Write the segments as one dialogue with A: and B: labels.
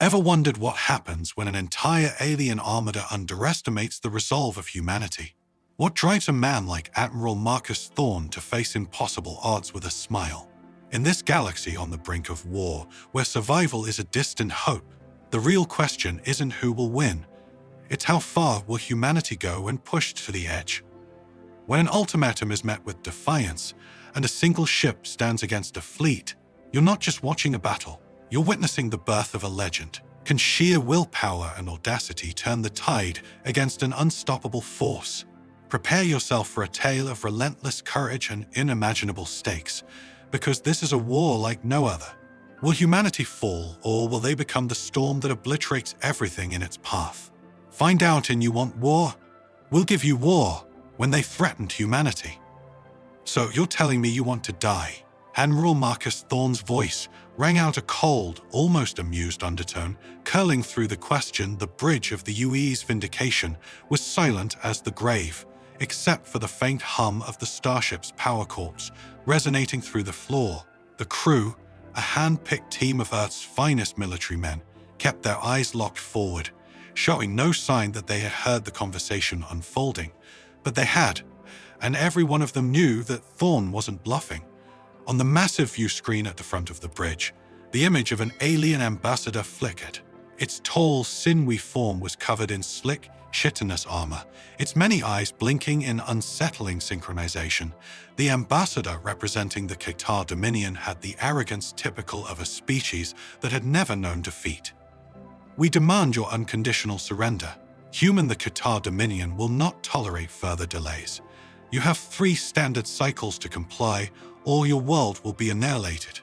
A: Ever wondered what happens when an entire alien armada underestimates the resolve of humanity? What drives a man like Admiral Marcus Thorne to face impossible odds with a smile? In this galaxy on the brink of war, where survival is a distant hope, the real question isn't who will win. It's how far will humanity go when pushed to the edge? When an ultimatum is met with defiance, and a single ship stands against a fleet, you're not just watching a battle, you're witnessing the birth of a legend. Can sheer willpower and audacity turn the tide against an unstoppable force? Prepare yourself for a tale of relentless courage and unimaginable stakes, because this is a war like no other. Will humanity fall, or will they become the storm that obliterates everything in its path? Find out in You Want War? We'll give you war when they threatened humanity. So you're telling me you want to die? Admiral Marcus Thorne's voice rang out a cold, almost amused undertone, curling through the question. The bridge of the UE's Vindication was silent as the grave, except for the faint hum of the starship's power corps resonating through the floor. The crew, a hand-picked team of Earth's finest military men, kept their eyes locked forward, showing no sign that they had heard the conversation unfolding. But they had, and every one of them knew that Thorne wasn't bluffing. On the massive view screen at the front of the bridge, the image of an alien ambassador flickered. Its tall, sinewy form was covered in slick, chitinous armor, its many eyes blinking in unsettling synchronization. The ambassador representing the Qatar Dominion had the arrogance typical of a species that had never known defeat. "We demand your unconditional surrender. Human, the Qatar Dominion will not tolerate further delays. You have 3 standard cycles to comply, or your world will be annihilated."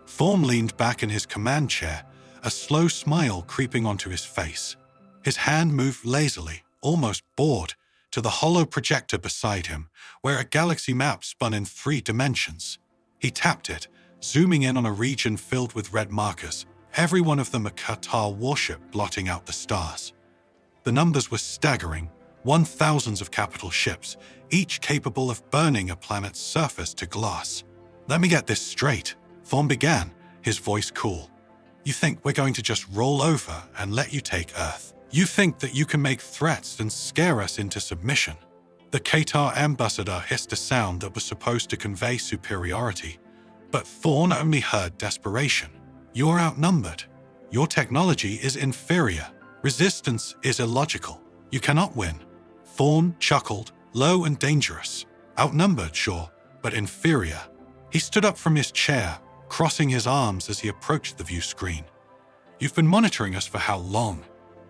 A: Thorne leaned back in his command chair, a slow smile creeping onto his face. His hand moved lazily, almost bored, to the hollow projector beside him, where a galaxy map spun in 3 dimensions. He tapped it, zooming in on a region filled with red markers, every one of them a Qatar warship blotting out the stars. The numbers were staggering, 1,000s of capital ships, each capable of burning a planet's surface to glass. "Let me get this straight," Thorne began, his voice cool. "You think we're going to just roll over and let you take Earth? You think that you can make threats and scare us into submission?" The Qatar ambassador hissed a sound that was supposed to convey superiority, but Thorne only heard desperation. "You're outnumbered. Your technology is inferior. Resistance is illogical. You cannot win." Thorne chuckled, low and dangerous. Outnumbered, sure, but inferior. He stood up from his chair, crossing his arms as he approached the view screen. "You've been monitoring us for how long?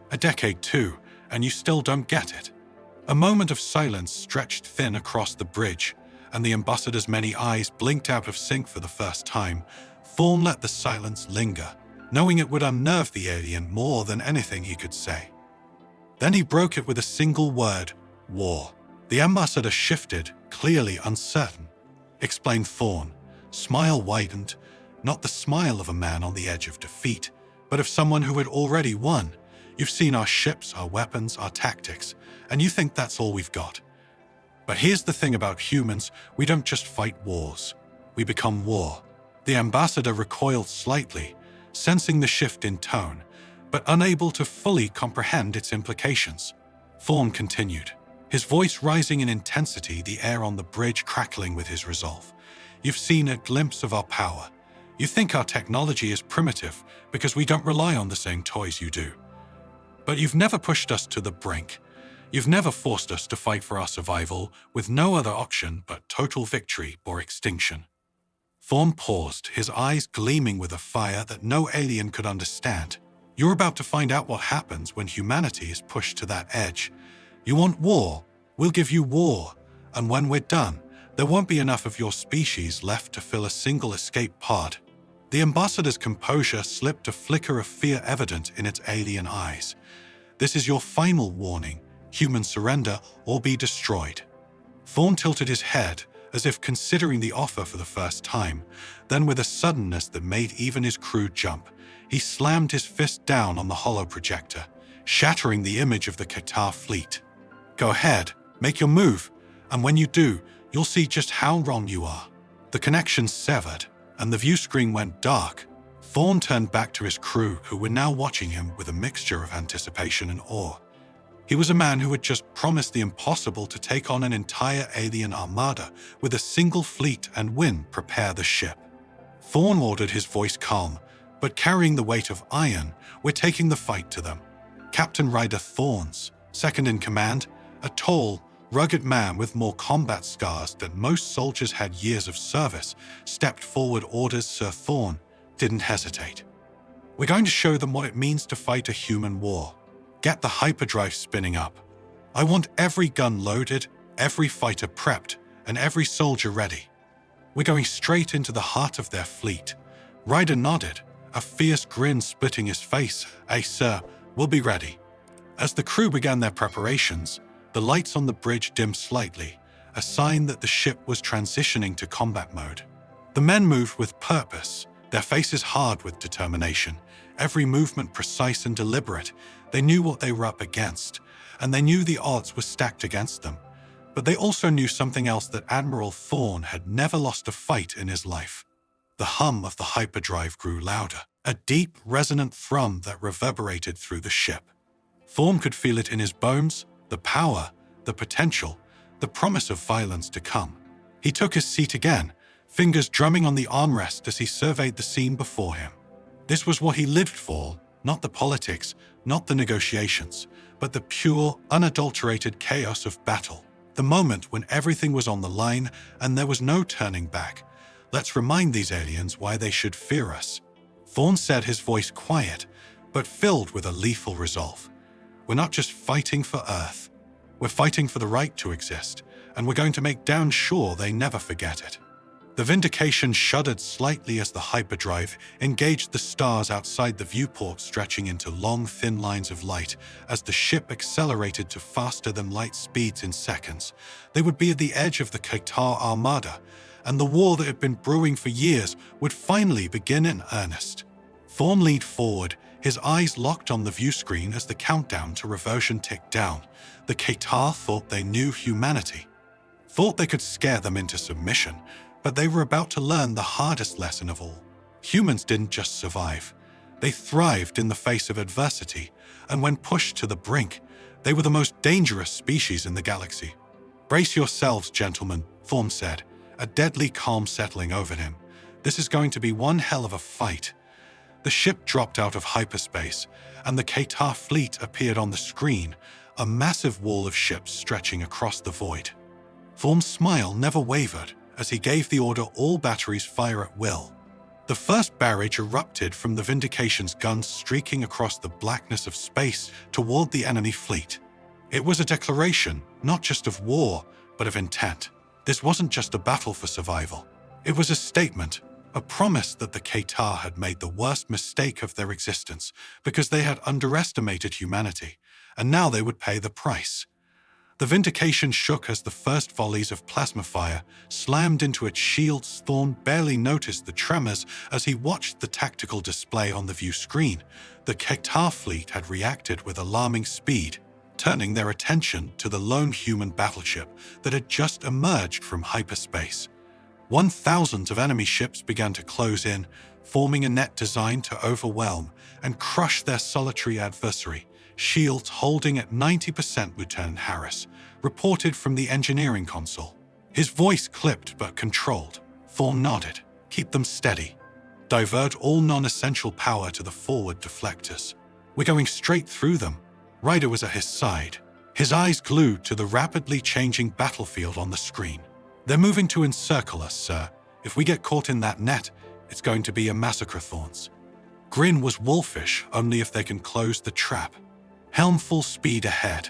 A: A decade too, and you still don't get it." A moment of silence stretched thin across the bridge, and the ambassador's many eyes blinked out of sync for the first time. Thorne let the silence linger, knowing it would unnerve the alien more than anything he could say. Then he broke it with a single word: war. The ambassador shifted, clearly uncertain. "Explain, Thorne." Smile widened, not the smile of a man on the edge of defeat, but of someone who had already won. "You've seen our ships, our weapons, our tactics, and you think that's all we've got. But here's the thing about humans: we don't just fight wars. We become war." The ambassador recoiled slightly, sensing the shift in tone, but unable to fully comprehend its implications. Thorne continued, his voice rising in intensity, the air on the bridge crackling with his resolve. "You've seen a glimpse of our power. You think our technology is primitive because we don't rely on the same toys you do. But you've never pushed us to the brink. You've never forced us to fight for our survival with no other option but total victory or extinction." Thorne paused, his eyes gleaming with a fire that no alien could understand. "You're about to find out what happens when humanity is pushed to that edge. You want war? We'll give you war. And when we're done, there won't be enough of your species left to fill a single escape pod." The ambassador's composure slipped, a flicker of fear evident in its alien eyes. "This is your final warning. Human surrender or be destroyed." Thorne tilted his head, as if considering the offer for the first time. Then, with a suddenness that made even his crew jump, he slammed his fist down on the hollow projector, shattering the image of the Qatar fleet. "Go ahead, make your move, and when you do, you'll see just how wrong you are." The connection severed, and the view screen went dark. Thorne turned back to his crew, who were now watching him with a mixture of anticipation and awe. He was a man who had just promised the impossible to take on an entire alien armada with a single fleet and win, prepare the ship. Thorne ordered, his voice calm, but carrying the weight of iron. "We're taking the fight to them." Captain Ryder Thorne's, second in command, a tall, rugged man with more combat scars than most soldiers had years of service, stepped forward. "Orders, Sir Thorne." Didn't hesitate. "We're going to show them what it means to fight a human war. Get the hyperdrive spinning up. I want every gun loaded, every fighter prepped, and every soldier ready. We're going straight into the heart of their fleet." Ryder nodded, a fierce grin splitting his face. "Aye, sir, we'll be ready." As the crew began their preparations, the lights on the bridge dimmed slightly, a sign that the ship was transitioning to combat mode. The men moved with purpose, their faces hard with determination, every movement precise and deliberate. They knew what they were up against, and they knew the odds were stacked against them. But they also knew something else, that Admiral Thorne had never lost a fight in his life. The hum of the hyperdrive grew louder, a deep, resonant thrum that reverberated through the ship. Thorne could feel it in his bones, the power, the potential, the promise of violence to come. He took his seat again, fingers drumming on the armrest as he surveyed the scene before him. This was what he lived for, not the politics, not the negotiations, but the pure, unadulterated chaos of battle. The moment when everything was on the line and there was no turning back. "Let's remind these aliens why they should fear us." Thorne said, his voice quiet, but filled with a lethal resolve. "We're not just fighting for Earth. We're fighting for the right to exist, and we're going to make damn sure they never forget it." The Vindication shuddered slightly as the hyperdrive engaged the stars outside the viewport, stretching into long, thin lines of light. As the ship accelerated to faster-than-light speeds in seconds, they would be at the edge of the Qatar armada, and the war that had been brewing for years would finally begin in earnest. Thorne leaned forward, his eyes locked on the view screen as the countdown to reversion ticked down. The Qatar thought they knew humanity, thought they could scare them into submission, but they were about to learn the hardest lesson of all. Humans didn't just survive. They thrived in the face of adversity, and when pushed to the brink, they were the most dangerous species in the galaxy. "Brace yourselves, gentlemen," Thorne said, a deadly calm settling over him. "This is going to be one hell of a fight." The ship dropped out of hyperspace, and the Qatar fleet appeared on the screen, a massive wall of ships stretching across the void. Thorne's smile never wavered as he gave the order, "All batteries fire at will." The first barrage erupted from the Vindication's guns, streaking across the blackness of space toward the enemy fleet. It was a declaration, not just of war, but of intent. This wasn't just a battle for survival. It was a statement, a promise that the Qatar had made the worst mistake of their existence because they had underestimated humanity, and now they would pay the price. The Vindication shook as the first volleys of plasma fire slammed into its shields. Thorne barely noticed the tremors as he watched the tactical display on the view screen. The Qatar fleet had reacted with alarming speed, turning their attention to the lone human battleship that had just emerged from hyperspace. 1,000 of enemy ships began to close in, forming a net designed to overwhelm and crush their solitary adversary. "Shields holding at 90%, Lieutenant Harris," reported from the engineering console. His voice clipped but controlled. Thorne nodded. "Keep them steady. Divert all non-essential power to the forward deflectors. We're going straight through them." Ryder was at his side, his eyes glued to the rapidly changing battlefield on the screen. "They're moving to encircle us, sir. If we get caught in that net, it's going to be a massacre." Thorne's grin was wolfish, "only if they can close the trap. Helm full speed ahead.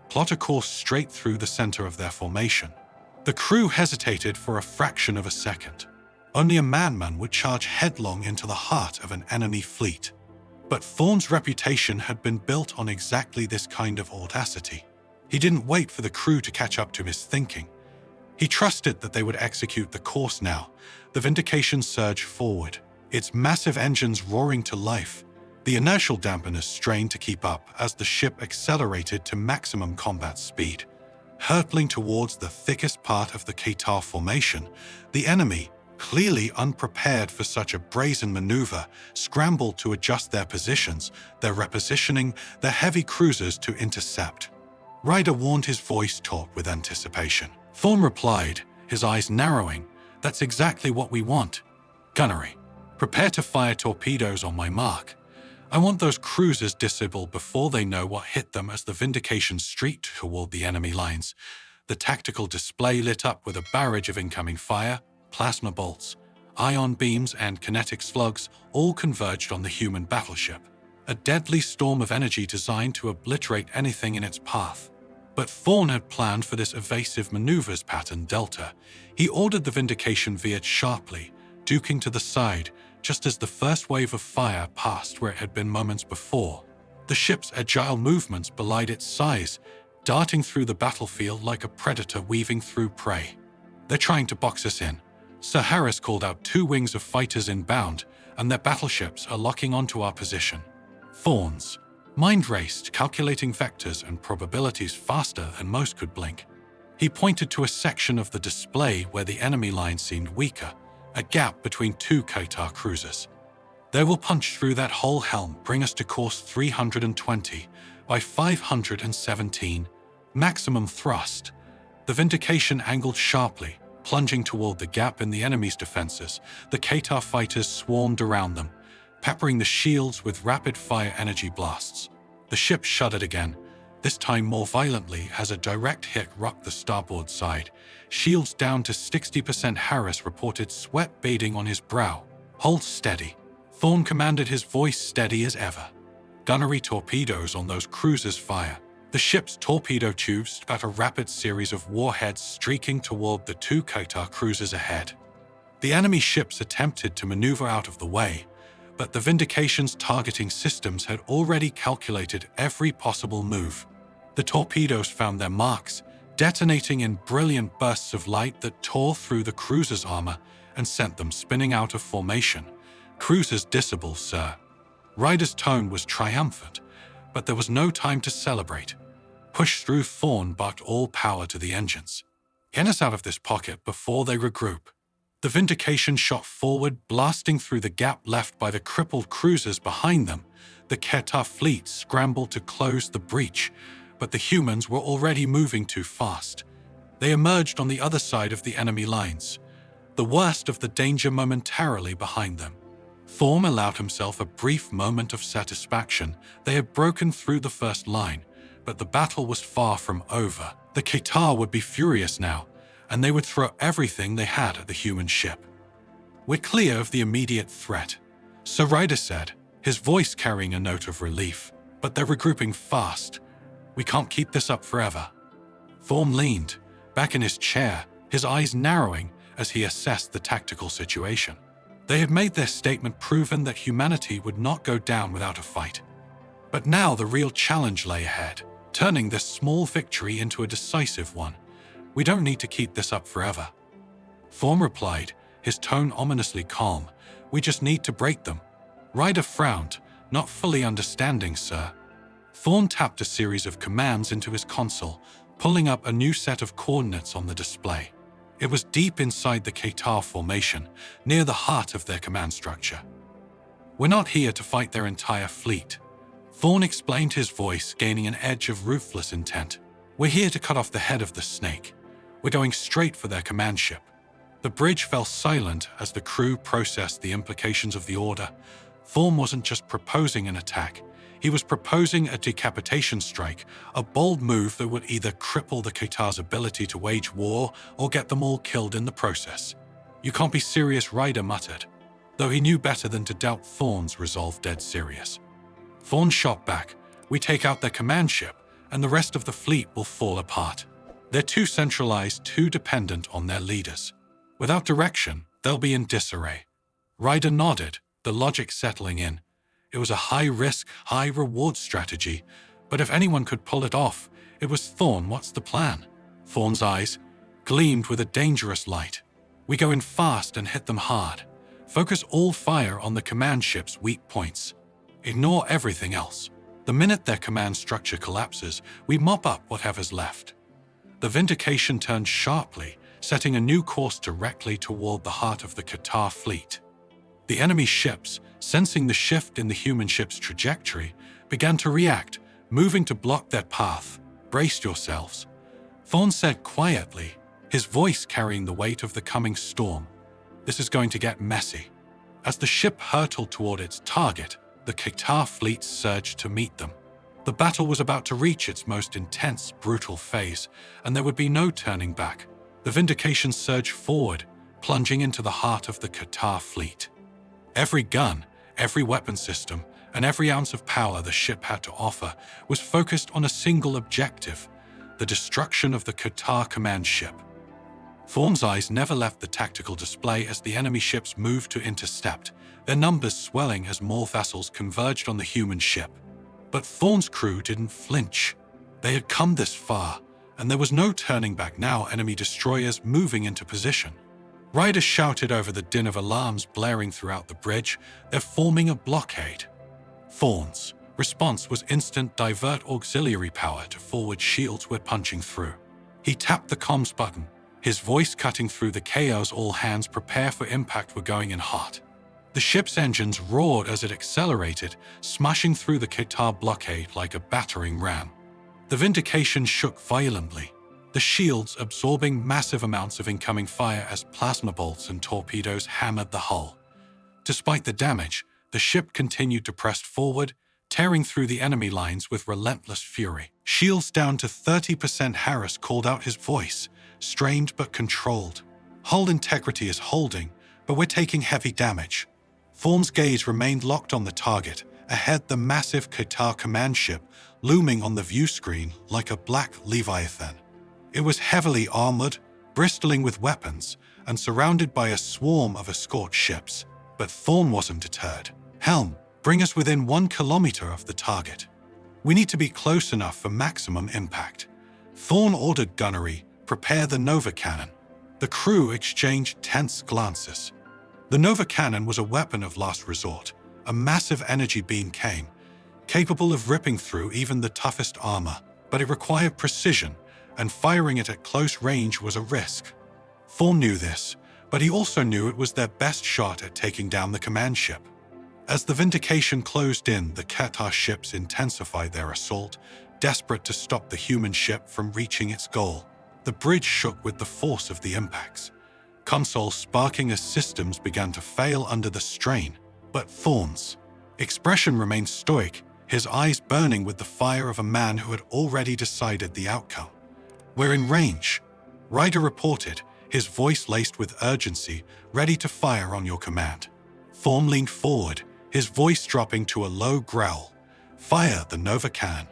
A: Plot a course straight through the center of their formation." The crew hesitated for a fraction of a second. Only a madman would charge headlong into the heart of an enemy fleet. But Thorne's reputation had been built on exactly this kind of audacity. He didn't wait for the crew to catch up to his thinking. He trusted that they would execute the course now. The Vindication surged forward, its massive engines roaring to life. The inertial dampeners strained to keep up as the ship accelerated to maximum combat speed. Hurtling towards the thickest part of the Qatar formation, the enemy, clearly unprepared for such a brazen maneuver, scrambled to adjust their positions, their repositioning, their heavy cruisers to intercept. Ryder warned, his voice taut with anticipation. Thorne replied, his eyes narrowing, "That's exactly what we want. Gunnery. Prepare to fire torpedoes on my mark. I want those cruisers disabled before they know what hit them." As the Vindication streaked toward the enemy lines, the tactical display lit up with a barrage of incoming fire, plasma bolts, ion beams, and kinetic slugs all converged on the human battleship. A deadly storm of energy designed to obliterate anything in its path. But Thorne had planned for this evasive maneuvers pattern Delta. He ordered the Vindication veered sharply, duking to the side, just as the first wave of fire passed where it had been moments before. The ship's agile movements belied its size, darting through the battlefield like a predator weaving through prey. "They're trying to box us in." Sir Harris called out. "Two wings of fighters inbound, and their battleships are locking onto our position." Thorne's mind raced, calculating vectors and probabilities faster than most could blink. He pointed to a section of the display where the enemy line seemed weaker, a gap between two Qatar cruisers. "They will punch through that whole helm, bring us to course 320 by 517, maximum thrust." The Vindication angled sharply, plunging toward the gap in the enemy's defenses. The Qatar fighters swarmed around them, peppering the shields with rapid-fire energy blasts. The ship shuddered again, this time more violently as a direct hit rocked the starboard side. Shields down to 60%. Harris reported sweat beading on his brow. "Hold steady." Thorne commanded, his voice steady as ever. Gunnery torpedoes on those cruisers fire. The ship's torpedo tubes spat a rapid series of warheads streaking toward the two Qatar cruisers ahead. The enemy ships attempted to maneuver out of the way, but the Vindication's targeting systems had already calculated every possible move. The torpedoes found their marks, detonating in brilliant bursts of light that tore through the cruiser's armor and sent them spinning out of formation. "Cruisers disabled, sir." Ryder's tone was triumphant, but there was no time to celebrate. "Push through." Thorne barked, all power to the engines. "Get us out of this pocket before they regroup." The Vindication shot forward, blasting through the gap left by the crippled cruisers behind them. The Qatar fleet scrambled to close the breach, but the humans were already moving too fast. They emerged on the other side of the enemy lines, the worst of the danger momentarily behind them. Thorne allowed himself a brief moment of satisfaction. They had broken through the first line, but the battle was far from over. The Qatar would be furious now, and they would throw everything they had at the human ship. "We're clear of the immediate threat," Sir Ryder said, his voice carrying a note of relief. "But they're regrouping fast. We can't keep this up forever." Thorne leaned back in his chair, his eyes narrowing as he assessed the tactical situation. They had made their statement, proven that humanity would not go down without a fight. But now the real challenge lay ahead, turning this small victory into a decisive one. "We don't need to keep this up forever," Thorne replied, his tone ominously calm. "We just need to break them." Ryder frowned, not fully understanding, sir. Thorne tapped a series of commands into his console, pulling up a new set of coordinates on the display. It was deep inside the Qatar formation, near the heart of their command structure. "We're not here to fight their entire fleet," Thorne explained, his voice gaining an edge of ruthless intent. "We're here to cut off the head of the snake. We're going straight for their command ship." The bridge fell silent as the crew processed the implications of the order. Thorne wasn't just proposing an attack. He was proposing a decapitation strike, a bold move that would either cripple the Qatar's ability to wage war or get them all killed in the process. "You can't be serious," Ryder muttered, though he knew better than to doubt Thorne's resolve. "Dead serious." Thorne shot back. "We take out their command ship, and the rest of the fleet will fall apart. They're too centralized, too dependent on their leaders. Without direction, they'll be in disarray." Ryder nodded, the logic settling in. It was a high-risk, high-reward strategy, but if anyone could pull it off, it was Thorne. "What's the plan?" Thorne's eyes gleamed with a dangerous light. "We go in fast and hit them hard. Focus all fire on the command ship's weak points. Ignore everything else. The minute their command structure collapses, we mop up whatever's left." The Vindication turned sharply, setting a new course directly toward the heart of the Qatar fleet. The enemy ships, sensing the shift in the human ship's trajectory, began to react, moving to block their path. "Brace yourselves," Thorne said quietly, his voice carrying the weight of the coming storm. "This is going to get messy." As the ship hurtled toward its target, the Qatar fleet surged to meet them. The battle was about to reach its most intense, brutal phase, and there would be no turning back. The Vindication surged forward, plunging into the heart of the Qatar fleet. Every gun, every weapon system, and every ounce of power the ship had to offer was focused on a single objective: the destruction of the Qatar command ship. Thorne's eyes never left the tactical display as the enemy ships moved to intercept, their numbers swelling as more vessels converged on the human ship. But Thorne's crew didn't flinch. They had come this far, and there was no turning back now. Enemy destroyers moving into position. Riders shouted over the din of alarms blaring throughout the bridge. "They're forming a blockade." Thorne's response was instant: divert auxiliary power to forward shields. "We're punching through." He tapped the comms button, his voice cutting through the chaos. "All hands prepare for impact. We're going in hot." The ship's engines roared as it accelerated, smashing through the Qatar blockade like a battering ram. The Vindication shook violently, the shields absorbing massive amounts of incoming fire as plasma bolts and torpedoes hammered the hull. Despite the damage, the ship continued to press forward, tearing through the enemy lines with relentless fury. "Shields down to 30%, Harris called out, his voice strained but controlled. "Hull integrity is holding, but we're taking heavy damage." Thorne's gaze remained locked on the target, ahead the massive Qatar command ship looming on the view screen like a black leviathan. It was heavily armored, bristling with weapons, and surrounded by a swarm of escort ships. But Thorne wasn't deterred. "Helm, bring us within 1 kilometer of the target. We need to be close enough for maximum impact." Thorne ordered gunnery, "Prepare the Nova Cannon." The crew exchanged tense glances. The Nova Cannon was a weapon of last resort. A massive energy beam came, capable of ripping through even the toughest armor, but it required precision, and firing it at close range was a risk. Thorne knew this, but he also knew it was their best shot at taking down the command ship. As the Vindication closed in, the Qatar ships intensified their assault, desperate to stop the human ship from reaching its goal. The bridge shook with the force of the impacts, consoles sparking as systems began to fail under the strain. But Thorne's expression remained stoic, his eyes burning with the fire of a man who had already decided the outcome. "We're in range," Ryder reported, his voice laced with urgency, "ready to fire on your command." Thorne leaned forward, his voice dropping to a low growl. "Fire the Nova Cannon."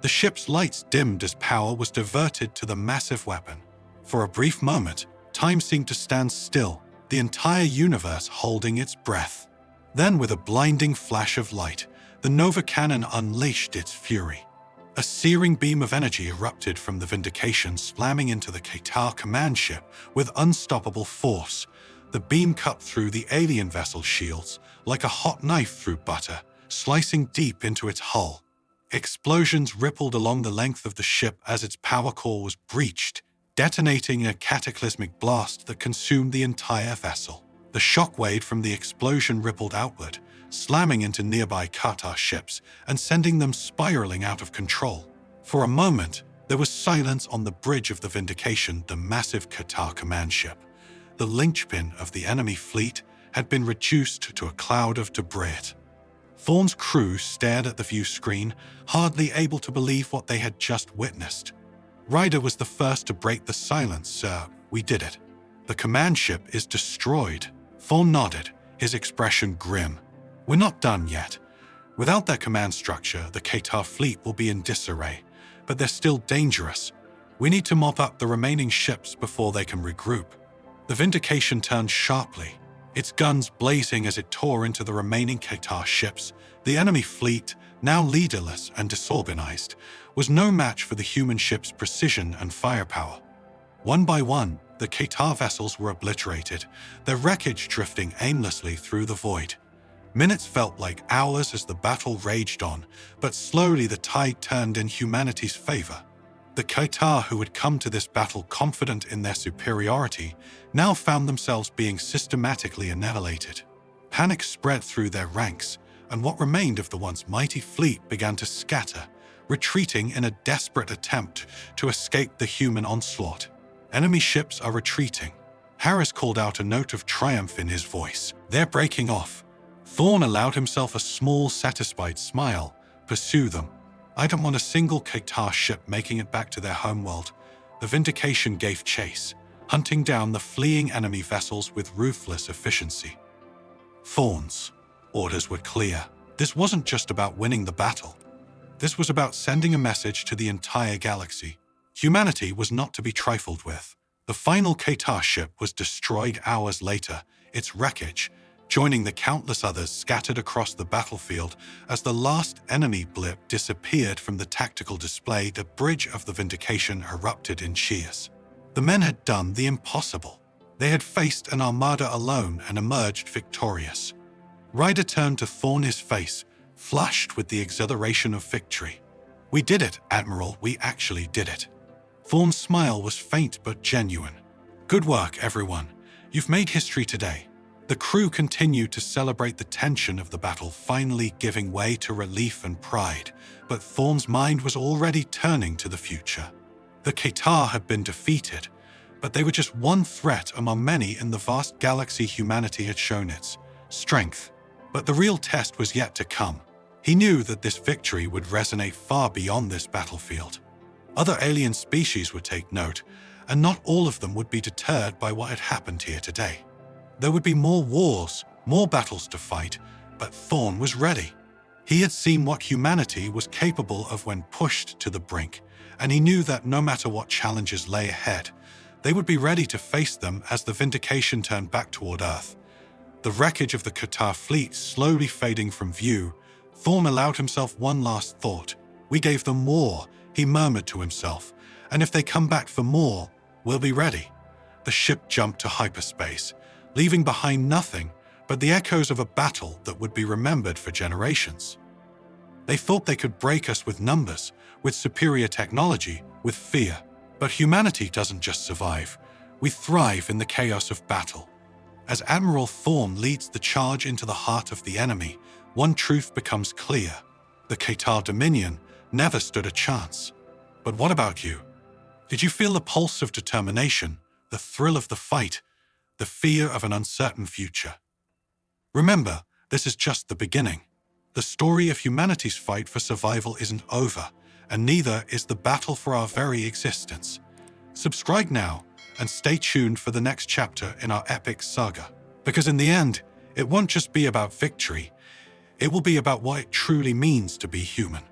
A: The ship's lights dimmed as power was diverted to the massive weapon. For a brief moment, time seemed to stand still, the entire universe holding its breath. Then, with a blinding flash of light, the Nova Cannon unleashed its fury. A searing beam of energy erupted from the Vindication, slamming into the Qatar command ship with unstoppable force. The beam cut through the alien vessel's shields like a hot knife through butter, slicing deep into its hull. Explosions rippled along the length of the ship as its power core was breached, detonating in a cataclysmic blast that consumed the entire vessel. The shockwave from the explosion rippled outward, slamming into nearby Qatar ships and sending them spiraling out of control. For a moment, there was silence on the bridge of the Vindication, the massive Qatar command ship. The linchpin of the enemy fleet had been reduced to a cloud of debris. Thorne's crew stared at the view screen, hardly able to believe what they had just witnessed. Ryder was the first to break the silence. "Sir, we did it. The command ship is destroyed." Thorne nodded, his expression grim. "We're not done yet. Without that command structure, the Qatar fleet will be in disarray, but they're still dangerous. We need to mop up the remaining ships before they can regroup." The Vindication turned sharply, its guns blazing as it tore into the remaining Qatar ships. The enemy fleet, now leaderless and disorganized, was no match for the human ship's precision and firepower. One by one, the Qatar vessels were obliterated, their wreckage drifting aimlessly through the void. Minutes felt like hours as the battle raged on, but slowly the tide turned in humanity's favor. The Qatar who had come to this battle confident in their superiority now found themselves being systematically annihilated. Panic spread through their ranks, and what remained of the once mighty fleet began to scatter, retreating in a desperate attempt to escape the human onslaught. Enemy ships are retreating. Harris called out a note of triumph in his voice. They're breaking off. Thorne allowed himself a small, satisfied smile. Pursue them. I don't want a single Qatar ship making it back to their homeworld. The Vindication gave chase, hunting down the fleeing enemy vessels with ruthless efficiency. Thorne's orders were clear. This wasn't just about winning the battle. This was about sending a message to the entire galaxy. Humanity was not to be trifled with. The final Qatar ship was destroyed hours later, its wreckage joining the countless others scattered across the battlefield as the last enemy blip disappeared from the tactical display. The bridge of the Vindication erupted in cheers. The men had done the impossible. They had faced an armada alone and emerged victorious. Ryder turned to Thorne, his face flushed with the exhilaration of victory. We did it, Admiral, we actually did it. Thorne's smile was faint but genuine. Good work, everyone. You've made history today. The crew continued to celebrate the tension of the battle finally giving way to relief and pride, but Thorne's mind was already turning to the future. The Qatar had been defeated, but they were just one threat among many in the vast galaxy. Humanity had shown its strength, but the real test was yet to come. He knew that this victory would resonate far beyond this battlefield. Other alien species would take note, and not all of them would be deterred by what had happened here today. There would be more wars, more battles to fight, but Thorne was ready. He had seen what humanity was capable of when pushed to the brink, and he knew that no matter what challenges lay ahead, they would be ready to face them as the Vindication turned back toward Earth. The wreckage of the Qatar fleet slowly fading from view, Thorne allowed himself one last thought. We gave them more, he murmured to himself, and if they come back for more, we'll be ready. The ship jumped to hyperspace, leaving behind nothing but the echoes of a battle that would be remembered for generations. They thought they could break us with numbers, with superior technology, with fear. But humanity doesn't just survive. We thrive in the chaos of battle. As Admiral Thorne leads the charge into the heart of the enemy, one truth becomes clear. The Qatar Dominion never stood a chance. But what about you? Did you feel the pulse of determination, the thrill of the fight, the fear of an uncertain future? Remember, this is just the beginning. The story of humanity's fight for survival isn't over, and neither is the battle for our very existence. Subscribe now and stay tuned for the next chapter in our epic saga. Because in the end, it won't just be about victory, it will be about what it truly means to be human.